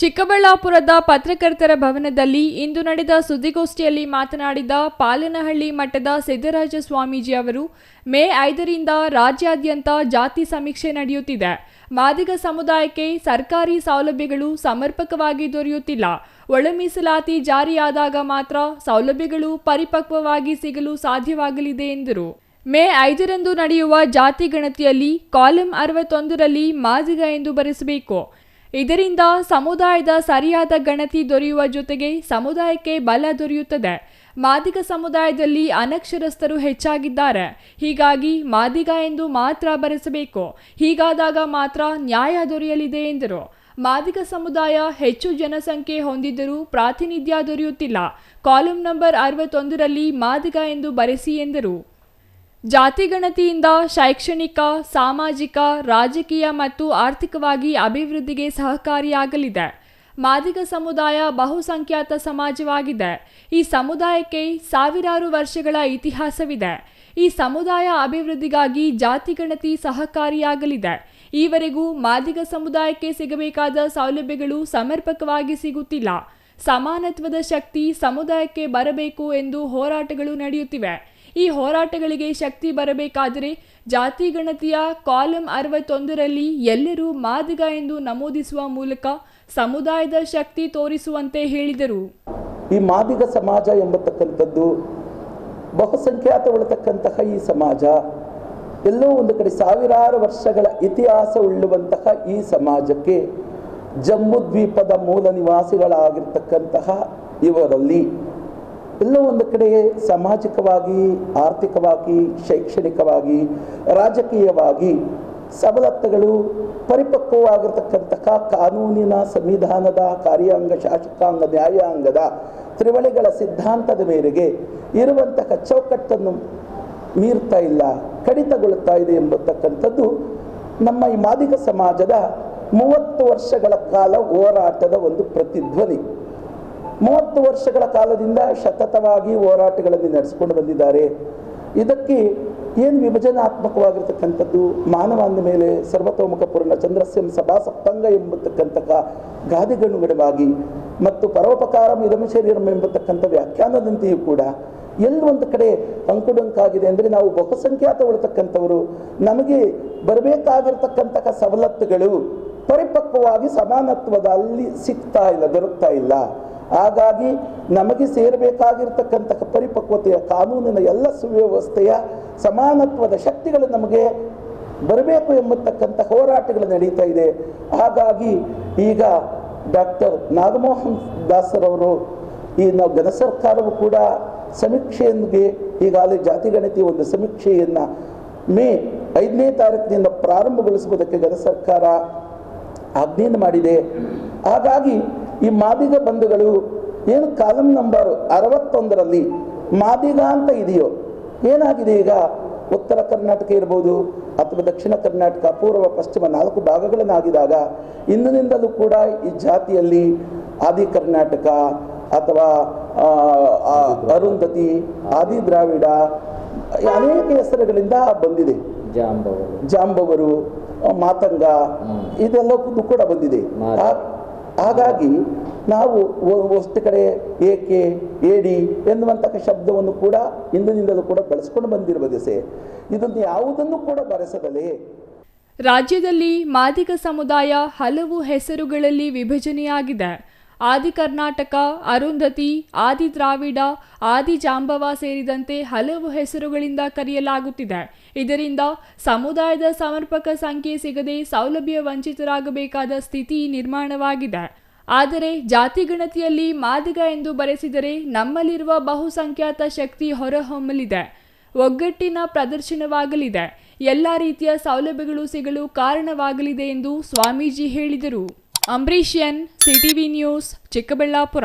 ಚಿಕ್ಕಬಳ್ಳಾಪುರದ ಪತ್ರಕರ್ತರ ಭವನದಲ್ಲಿ ಇಂದು ನಡೆದ ಸುದ್ದಿಗೋಷ್ಠಿಯಲ್ಲಿ ಮಾತನಾಡಿದ ಪಾಲನಹಳ್ಳಿ ಮಠದ ಸಿದ್ದರಾಜ ಸ್ವಾಮೀಜಿ ಅವರು, ಮೇ 5ರಿಂದ ರಾಜ್ಯಾದ್ಯಂತ ಜಾತಿ ಸಮೀಕ್ಷೆ ನಡೆಯುತ್ತಿದೆ. ಮಾದಿಗ ಸಮುದಾಯಕ್ಕೆ ಸರ್ಕಾರಿ ಸೌಲಭ್ಯಗಳು ಸಮರ್ಪಕವಾಗಿ ದೊರೆಯುತ್ತಿಲ್ಲ. ಒಳ ಮೀಸಲಾತಿ ಜಾರಿಯಾದಾಗ ಮಾತ್ರ ಸೌಲಭ್ಯಗಳು ಪರಿಪಕ್ವವಾಗಿ ಸಿಗಲು ಸಾಧ್ಯವಾಗಲಿದೆ ಎಂದರು. ಮೇ 5ರಂದು ನಡೆಯುವ ಜಾತಿ ಗಣತಿಯಲ್ಲಿ ಕಾಲಂ 61ರಲ್ಲಿ ಮಾದಿಗ ಎಂದು ಬರೆಸಬೇಕು. ಇದರಿಂದ ಸಮುದಾಯದ ಸರಿಯಾದ ಗಣತಿ ದೊರೆಯುವ ಜೊತೆಗೆ ಸಮುದಾಯಕ್ಕೆ ಬಲ ದೊರೆಯುತ್ತದೆ. ಮಾದಿಗ ಸಮುದಾಯದಲ್ಲಿ ಅನಕ್ಷರಸ್ಥರು ಹೆಚ್ಚಾಗಿದ್ದಾರೆ. ಹೀಗಾಗಿ ಮಾದಿಗ ಎಂದು ಮಾತ್ರ ಬರೆಸಬೇಕು. ಹೀಗಾದಾಗ ಮಾತ್ರ ನ್ಯಾಯ ದೊರೆಯಲಿದೆ ಎಂದರು. ಮಾದಿಗ ಸಮುದಾಯ ಹೆಚ್ಚು ಜನಸಂಖ್ಯೆ ಹೊಂದಿದ್ದರೂ ಪ್ರಾತಿನಿಧ್ಯ ದೊರೆಯುತ್ತಿಲ್ಲ. ಕಾಲಂ ನಂಬರ್ 61ರಲ್ಲಿ ಮಾದಿಗ ಎಂದು ಬರೆಸಿ ಎಂದರು. ಜಾತಿ ಗಣತಿಯಿಂದ ಶೈಕ್ಷಣಿಕ, ಸಾಮಾಜಿಕ, ರಾಜಕೀಯ ಮತ್ತು ಆರ್ಥಿಕವಾಗಿ ಅಭಿವೃದ್ಧಿಗೆ ಸಹಕಾರಿಯಾಗಲಿದೆ. ಮಾದಿಗ ಸಮುದಾಯ ಬಹುಸಂಖ್ಯಾತ ಸಮಾಜವಾಗಿದೆ. ಈ ಸಮುದಾಯಕ್ಕೆ ಸಾವಿರಾರು ವರ್ಷಗಳ ಇತಿಹಾಸವಿದೆ. ಈ ಸಮುದಾಯ ಅಭಿವೃದ್ಧಿಗಾಗಿ ಜಾತಿ ಗಣತಿ ಸಹಕಾರಿಯಾಗಲಿದೆ. ಈವರೆಗೂ ಮಾದಿಗ ಸಮುದಾಯಕ್ಕೆ ಸಿಗಬೇಕಾದ ಸೌಲಭ್ಯಗಳು ಸಮರ್ಪಕವಾಗಿ ಸಿಗುತ್ತಿಲ್ಲ. ಸಮಾನತ್ವದ ಶಕ್ತಿ ಸಮುದಾಯಕ್ಕೆ ಬರಬೇಕು ಎಂದು ಹೋರಾಟಗಳು ನಡೆಯುತ್ತಿವೆ. ಈ ಹೋರಾಟಗಳಿಗೆ ಶಕ್ತಿ ಬರಬೇಕಾದರೆ ಜಾತಿ ಗಣತಿಯ ಕಾಲಂ 61ರಲ್ಲಿ ಎಲ್ಲರೂ ಮಾದಿಗ ಎಂದು ನಮೂದಿಸುವ ಮೂಲಕ ಸಮುದಾಯದ ಶಕ್ತಿ ತೋರಿಸುವಂತೆ ಹೇಳಿದರು. ಈ ಮಾದಿಗ ಸಮಾಜ ಎಂಬತಕ್ಕಂಥದ್ದು ಬಹುಸಂಖ್ಯಾತಗೊಳ್ಳತಕ್ಕಂತಹ ಈ ಸಮಾಜ, ಎಲ್ಲೋ ಒಂದು ಕಡೆ ಸಾವಿರಾರು ವರ್ಷಗಳ ಇತಿಹಾಸ ಉಳ್ಳುವಂತಹ ಈ ಸಮಾಜಕ್ಕೆ ಜಮ್ಮು ದ್ವೀಪದ ಮೂಲ ನಿವಾಸಿಗಳಾಗಿರ್ತಕ್ಕಂತಹ ಇವರಲ್ಲಿ ಎಲ್ಲೋ ಒಂದು ಕಡೆ ಸಾಮಾಜಿಕವಾಗಿ, ಆರ್ಥಿಕವಾಗಿ, ಶೈಕ್ಷಣಿಕವಾಗಿ, ರಾಜಕೀಯವಾಗಿ ಸವಲತ್ತುಗಳು ಪರಿಪಕ್ವವಾಗಿರ್ತಕ್ಕಂತಹ ಕಾನೂನಿನ, ಸಂವಿಧಾನದ, ಕಾರ್ಯಾಂಗ, ಶಾಸಕಾಂಗ, ನ್ಯಾಯಾಂಗದ ತ್ರಿವಳಿಗಳ ಸಿದ್ಧಾಂತದ ಮೇರೆಗೆ ಇರುವಂತಹ ಚೌಕಟ್ಟನ್ನು ಮೀರ್ತಾ ಇಲ್ಲ, ಕಡಿತಗೊಳ್ತಾ ಇದೆ ಎಂಬತಕ್ಕಂಥದ್ದು ನಮ್ಮ ಈ ಮಾದಿಗ ಸಮಾಜದ 30 ವರ್ಷಗಳ ಕಾಲ ಹೋರಾಟದ ಒಂದು ಪ್ರತಿಧ್ವನಿ. 30 ವರ್ಷಗಳ ಕಾಲದಿಂದ ಸತತವಾಗಿ ಹೋರಾಟಗಳಲ್ಲಿ ನಡೆಸಿಕೊಂಡು ಬಂದಿದ್ದಾರೆ. ಇದಕ್ಕೆ ಏನು ವಿಭಜನಾತ್ಮಕವಾಗಿರ್ತಕ್ಕಂಥದ್ದು, ಮಾನವಾಂದ ಮೇಲೆ ಸರ್ವತೋಮುಖ ಪೂರ್ಣ ಚಂದ್ರಸ್ಯಂ ಸಭಾ ಸಪ್ತಂಗ ಎಂಬತಕ್ಕಂತಹ ಗಾದೆಗನುಗುಣವಾಗಿ ಮತ್ತು ಪರೋಪಕಾರಂ ಇದಮ ಶರೀರಂ ಎಂಬತಕ್ಕಂಥ ವ್ಯಾಖ್ಯಾನದಂತೆಯೂ ಕೂಡ ಎಲ್ಲೊಂದು ಕಡೆ ಅಂಕುಡೊಂಕಾಗಿದೆ. ಅಂದರೆ ನಾವು ಬಹುಸಂಖ್ಯಾತಗೊಳ್ತಕ್ಕಂಥವರು, ನಮಗೆ ಬರಬೇಕಾಗಿರ್ತಕ್ಕಂತಹ ಸವಲತ್ತುಗಳು ಪರಿಪಕ್ವವಾಗಿ ಸಮಾನತ್ವದಲ್ಲಿ ಸಿಗ್ತಾ ಇಲ್ಲ, ದೊರಕ್ತಾ ಇಲ್ಲ. ಹಾಗಾಗಿ ನಮಗೆ ಸೇರಬೇಕಾಗಿರ್ತಕ್ಕಂತಹ ಪರಿಪಕ್ವತೆಯ, ಕಾನೂನಿನ ಎಲ್ಲ ಸುವ್ಯವಸ್ಥೆಯ ಸಮಾನತ್ವದ ಶಕ್ತಿಗಳು ನಮಗೆ ಬರಬೇಕು ಎಂಬತಕ್ಕಂಥ ಹೋರಾಟಗಳು ನಡೀತಾ ಇದೆ. ಹಾಗಾಗಿ ಈಗ ಡಾಕ್ಟರ್ ನಾಗಮೋಹನ್ ದಾಸರವರು ಈ ನಾವು ಘನ ಸರ್ಕಾರವು ಕೂಡ ಸಮೀಕ್ಷೆಯೊಂದಿಗೆ ಈಗಾಗಲೇ ಜಾತಿ ಗಣತಿ ಒಂದು ಸಮೀಕ್ಷೆಯನ್ನು ಮೇ 5ನೇ ತಾರೀಕಿನಿಂದ ಪ್ರಾರಂಭಗೊಳಿಸುವುದಕ್ಕೆ ಘನ ಸರ್ಕಾರ ಆಜ್ಞೆಯನ್ನು ಮಾಡಿದೆ. ಹಾಗಾಗಿ ಈ ಮಾದಿಗ ಬಂಧುಗಳು ಏನು ಕಾಲಂ ನಂಬರ್ 61ರಲ್ಲಿ ಮಾದಿಗ ಅಂತ ಇದೆಯೋ, ಏನಾಗಿದೆ ಈಗ ಉತ್ತರ ಕರ್ನಾಟಕ ಇರ್ಬೋದು ಅಥವಾ ದಕ್ಷಿಣ ಕರ್ನಾಟಕ, ಪೂರ್ವ ಪಶ್ಚಿಮ 4 ಭಾಗಗಳನ್ನಾಗಿದಾಗ ಇಂದಿನಿಂದಲೂ ಕೂಡ ಈ ಜಾತಿಯಲ್ಲಿ ಆದಿ ಕರ್ನಾಟಕ ಅಥವಾ ಅರುಂಧತಿ, ಆದಿ ದ್ರಾವಿಡ ಅನೇಕ ಹೆಸರುಗಳಿಂದ ಬಂದಿದೆ. ಜಾಂಬವರು, ಮಾತಂಗ ಇದೆಲ್ಲಕ್ಕೂ ಕೂಡ ಬಂದಿದೆ. ಹಾಗಾಗಿ ನಾವು ಒಂದು ಕಡೆ ಏಕೆ, ಏಡಿ ಎನ್ನುವಂತಹ ಶಬ್ದವನ್ನು ಕೂಡ ಇಂದಿನಿಂದಲೂ ಕೂಡ ಬಳಸಿಕೊಂಡು ಬಂದಿರುವ ಸೆ ಇದನ್ನು ಯಾವುದನ್ನು ಕೂಡ ಬರೆಸದಲೇ ರಾಜ್ಯದಲ್ಲಿ ಮಾದಿಗ ಸಮುದಾಯ ಹಲವು ಹೆಸರುಗಳಲ್ಲಿ ವಿಭಜನೆಯಾಗಿದೆ. ಆದಿ ಕರ್ನಾಟಕ, ಅರುಂಧತಿ, ಆದಿ ದ್ರಾವಿಡ, ಆದಿ ಜಾಂಬವ ಸೇರಿದಂತೆ ಹಲವು ಹೆಸರುಗಳಿಂದ ಕರೆಯಲಾಗುತ್ತಿದೆ. ಇದರಿಂದ ಸಮುದಾಯದ ಸಮರ್ಪಕ ಸಂಖ್ಯೆ ಸಿಗದೆ ಸೌಲಭ್ಯ ವಂಚಿತರಾಗಬೇಕಾದ ಸ್ಥಿತಿ ನಿರ್ಮಾಣವಾಗಿದೆ. ಆದರೆ ಜಾತಿ ಗಣತಿಯಲ್ಲಿ ಮಾದಿಗ ಎಂದು ಬರೆಸಿದರೆ ನಮ್ಮಲ್ಲಿರುವ ಬಹುಸಂಖ್ಯಾತ ಶಕ್ತಿ ಹೊರಹೊಮ್ಮಲಿದೆ. ಒಗ್ಗಟ್ಟಿನ ಪ್ರದರ್ಶನವಾಗಲಿದೆ. ಎಲ್ಲ ರೀತಿಯ ಸೌಲಭ್ಯಗಳು ಸಿಗಲು ಕಾರಣವಾಗಲಿದೆ ಎಂದು ಸ್ವಾಮೀಜಿ ಹೇಳಿದರು. Ambareesh N, CTV news, Chikkaballapur.